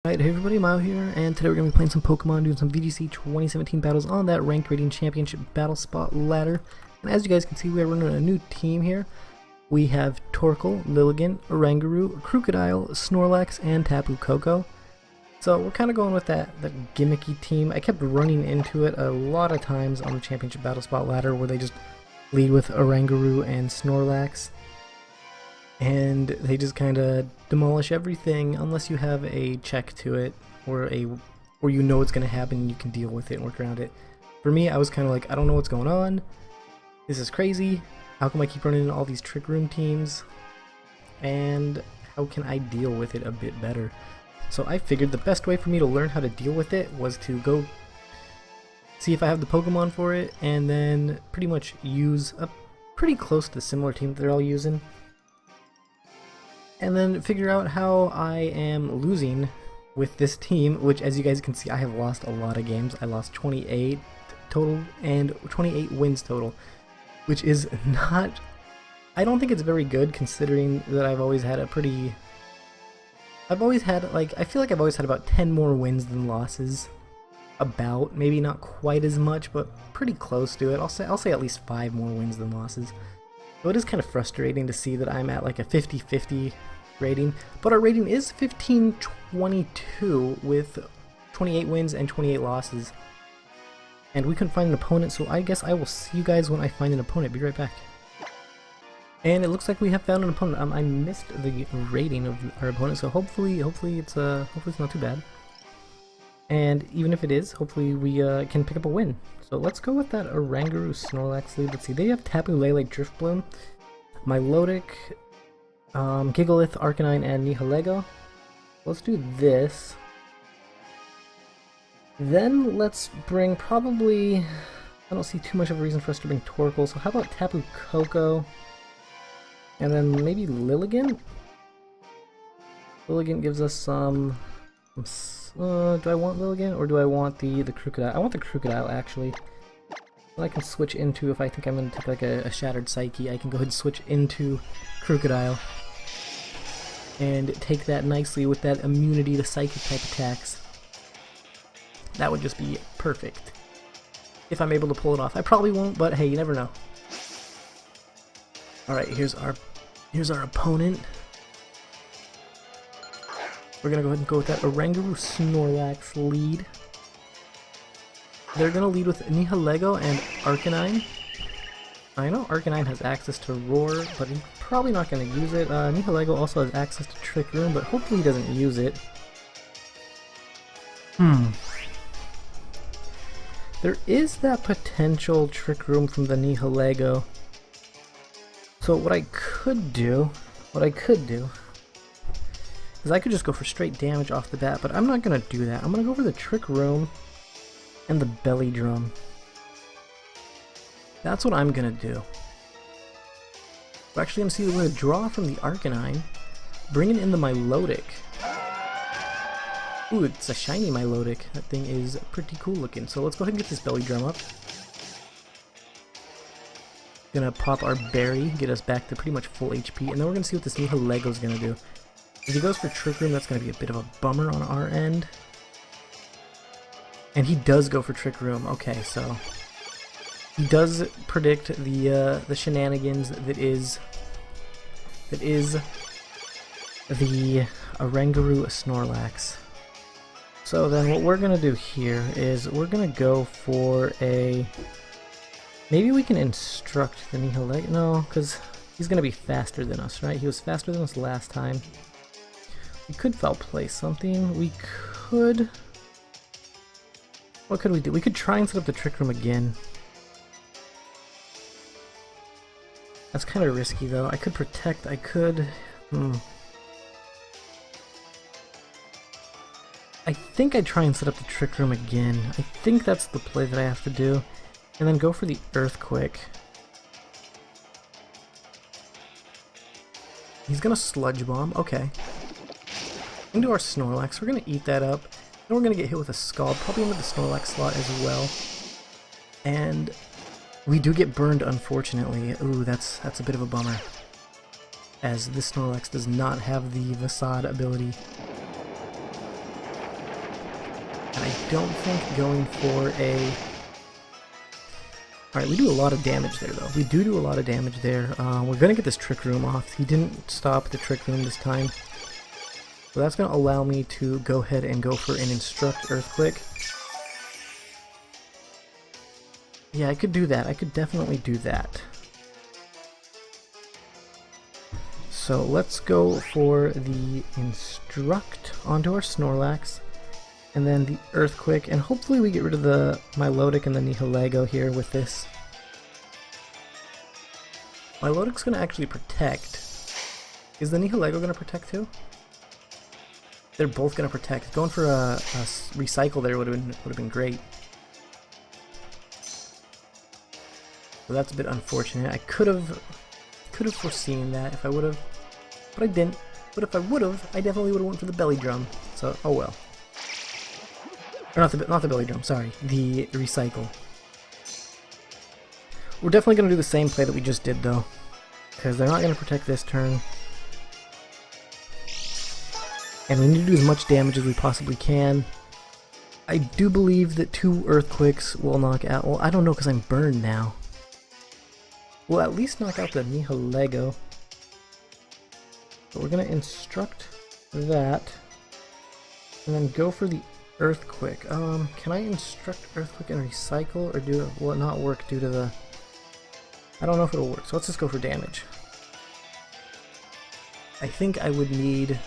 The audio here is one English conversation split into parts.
Alright, hey everybody, Mao here, and today we're going to be playing some Pokemon, doing some VGC 2017 battles on that Rank Rating Championship Battle Spot ladder. And as you guys can see, we are running a new team here. We have Torkoal, Lilligant, Oranguru, Krookodile, Snorlax, and Tapu Koko. So we're kind of going with that gimmicky team. I kept running into it a lot of times on the Championship Battle Spot ladder where they just lead with Oranguru and Snorlax. And they just kind of demolish everything unless you have a check to it or you know what's going to happen and you can deal with it and work around it. For me, I was kind of like, I don't know what's going on. This is crazy. How come I keep running into all these Trick Room teams? And how can I deal with it a bit better? So I figured the best way for me to learn how to deal with it was to go see if I have the Pokemon for it and then pretty much use a pretty close to similar team that they're all using. And then figure out how I am losing with this team, which as you guys can see I have lost a lot of games. I lost 28 total and 28 wins total, which is not, I don't think it's very good considering that I've always had like, I feel like I've always had about 10 more wins than losses. About, maybe not quite as much, but pretty close to it. I'll say at least 5 more wins than losses. So it is kind of frustrating to see that I'm at like a 50-50 rating, but our rating is 15-22 with 28 wins and 28 losses. And we couldn't find an opponent, so I guess I will see you guys when I find an opponent. Be right back. And it looks like we have found an opponent. I missed the rating of our opponent, so hopefully it's not too bad. And even if it is, hopefully we can pick up a win. So let's go with that Oranguru Snorlax lead. Let's see, they have Tapu Lele Driftbloom, Milotic, Gigalith, Arcanine, and Nihilego. Let's do this. Then let's bring probably, I don't see too much of a reason for us to bring Torkoal, so how about Tapu Koko? And then maybe Lilligant? Lilligant gives us some do I want Lilligant or do I want the Krookodile? I want the Krookodile actually. Well, I can switch into, if I think I'm going to take like a Shattered Psyche, I can go ahead and switch into Krookodile. And take that nicely with that immunity to psychic type attacks. That would just be perfect. If I'm able to pull it off. I probably won't, but hey, you never know. Alright, here's our opponent. We're gonna go ahead and go with that Oranguru Snorlax lead. They're gonna lead with Nihilego and Arcanine. I know Arcanine has access to Roar, but he's probably not gonna use it. Nihilego also has access to Trick Room, but hopefully he doesn't use it. There is that potential Trick Room from the Nihilego. So what I could do is I could just go for straight damage off the bat, but I'm not going to do that. I'm going to go for the Trick Room and the Belly Drum. That's what I'm going to do. We're actually going to see we're going to draw from the Arcanine, bringing in the Milotic. Ooh, it's a shiny Milotic. That thing is pretty cool looking. So let's go ahead and get this Belly Drum up. Gonna pop our Berry, get us back to pretty much full HP, and then we're gonna see what this Nihilego is gonna do. If he goes for Trick Room, that's going to be a bit of a bummer on our end. And he does go for Trick Room. Okay, so he does predict the shenanigans that is the Oranguru Snorlax. So then what we're going to do here is we're going to go for a... Maybe we can instruct the Nihilego. No, because he's going to be faster than us, right? He was faster than us last time. We could foul play something. We could... What could we do? We could try and set up the Trick Room again. That's kind of risky though. I could protect, I could... I think I'd try and set up the Trick Room again. I think that's the play that I have to do. And then go for the Earthquake. He's gonna Sludge Bomb. Okay. Into our Snorlax, we're going to eat that up, and we're going to get hit with a Scald, probably into the Snorlax slot as well. And we do get burned, unfortunately. Ooh, that's a bit of a bummer, as this Snorlax does not have the Facade ability. And I don't think going for a... Alright, we do a lot of damage there, though. We do a lot of damage there. We're going to get this Trick Room off. He didn't stop the Trick Room this time. So that's going to allow me to go ahead and go for an Instruct Earthquake. Yeah, I could do that. I could definitely do that. So let's go for the Instruct onto our Snorlax, and then the Earthquake, and hopefully we get rid of the Milotic and the Nihilego here with this. Milotic's going to actually protect. Is the Nihilego going to protect too? They're both going to protect. Going for a Recycle there would have been great. So that's a bit unfortunate. I could have foreseen that if I would have, but I didn't. But if I would have, I definitely would have went for the Belly Drum. So oh well. Or not the Belly Drum. Sorry, the Recycle. We're definitely going to do the same play that we just did though, because they're not going to protect this turn, and we need to do as much damage as we possibly can. I do believe that 2 Earthquakes will knock out. Well, I don't know because I'm burned now. We'll at least knock out the Nihilego. But we're going to Instruct that, and then go for the Earthquake. Can I Instruct Earthquake and Recycle, or will it not work due to the... I don't know if it'll work, so let's just go for damage. I think I would need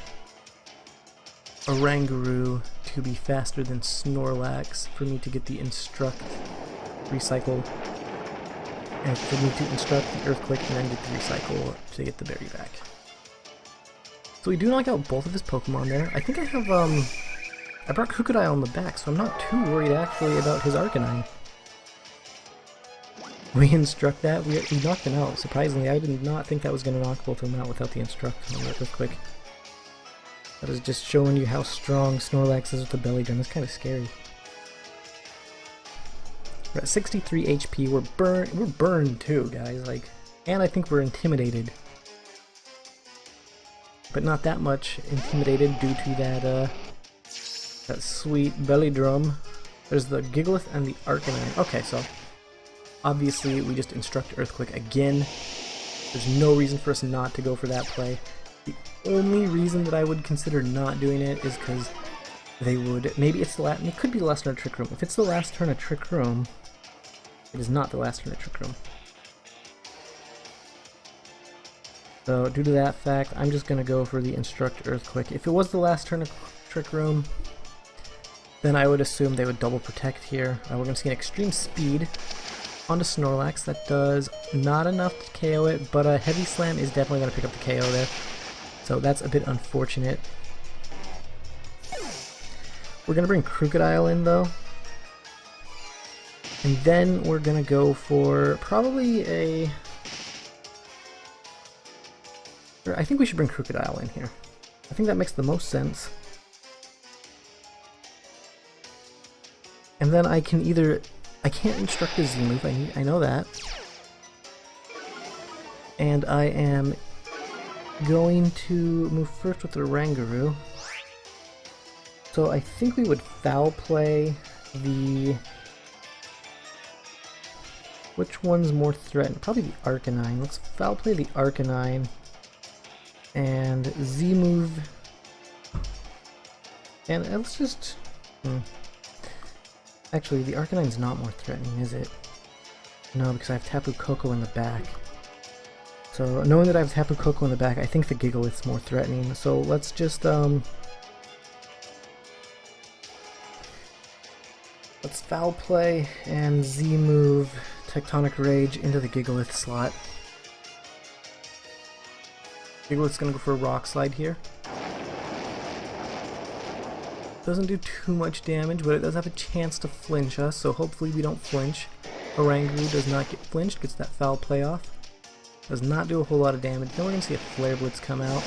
Oranguru to be faster than Snorlax for me to get the Instruct Recycle, and for me to Instruct the Earthquake and then get the Recycle to get the berry back. So we do knock out both of his Pokemon there. I think I have, I brought Krookodile on the back, so I'm not too worried actually about his Arcanine. We Instruct that, we knocked him out. Surprisingly, I did not think that was going to knock both of them out without the Instruct on that Earthquake. That is just showing you how strong Snorlax is with the Belly Drum. It's kind of scary. We're at 63 HP. We're burned too, guys. Like, and I think we're intimidated, but not that much intimidated due to that sweet Belly Drum. There's the Gigalith and the Arcanine. Okay, so obviously we just Instruct Earthquake again. There's no reason for us not to go for that play. The only reason that I would consider not doing it is because they would, maybe it's the last, it could be the last turn of Trick Room. If it's the last turn of Trick Room, it is not the last turn of Trick Room. So due to that fact, I'm just going to go for the Instruct Earthquake. If it was the last turn of Trick Room, then I would assume they would double protect here. We're going to see an Extreme Speed onto Snorlax. That does not enough to KO it, but a Heavy Slam is definitely going to pick up the KO there. So that's a bit unfortunate. We're going to bring Krookodile in though. And then we're going to go for probably a... I think we should bring Krookodile in here. I think that makes the most sense. And then I can either... I can't Instruct a Z-move, I know that. And I am going to move first with the Oranguru. So I think we would Foul Play the... Which one's more threatened? Probably the Arcanine. Let's Foul Play the Arcanine. And Z-move. And let's just... Actually, the Arcanine's not more threatening, is it? No, because I have Tapu Koko in the back. So, knowing that I have Tapu Koko in the back, I think the Gigalith's more threatening. So, let's just, let's Foul Play and Z-move Tectonic Rage into the Gigalith slot. Gigalith's gonna go for a Rock Slide here. Doesn't do too much damage, but it does have a chance to flinch us, so hopefully we don't flinch. Oranguru does not get flinched, gets that Foul Play off. Does not do a whole lot of damage. Then we're going to see a Flare Blitz come out.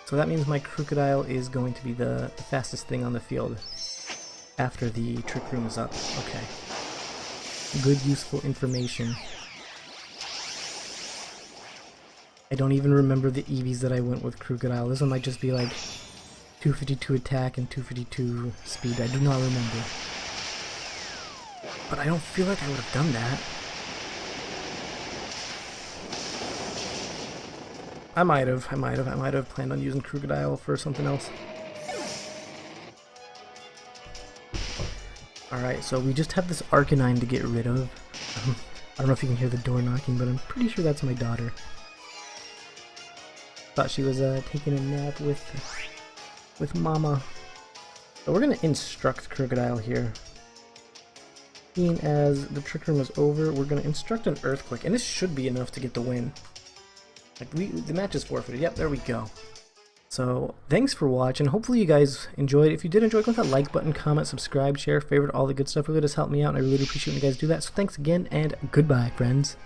So that means my Krookodile is going to be the fastest thing on the field after the Trick Room is up. Okay. Good, useful information. I don't even remember the EVs that I went with Krookodile. This one might just be like 252 attack and 252 speed. I do not remember. But I don't feel like I would have done that. I might have planned on using Krookodile for something else. Alright, so we just have this Arcanine to get rid of. I don't know if you can hear the door knocking, but I'm pretty sure that's my daughter. Thought she was taking a nap with Mama. So we're gonna instruct Krookodile here. Seeing as the Trick Room is over, we're gonna instruct an Earthquake, and this should be enough to get the win. Like the match is forfeited. Yep, there we go. So thanks for watching. Hopefully you guys enjoyed. If you did enjoy, click that like button, comment, subscribe, share, favorite, all the good stuff. Really does help me out, and I really appreciate when you guys do that. So thanks again, and goodbye, friends.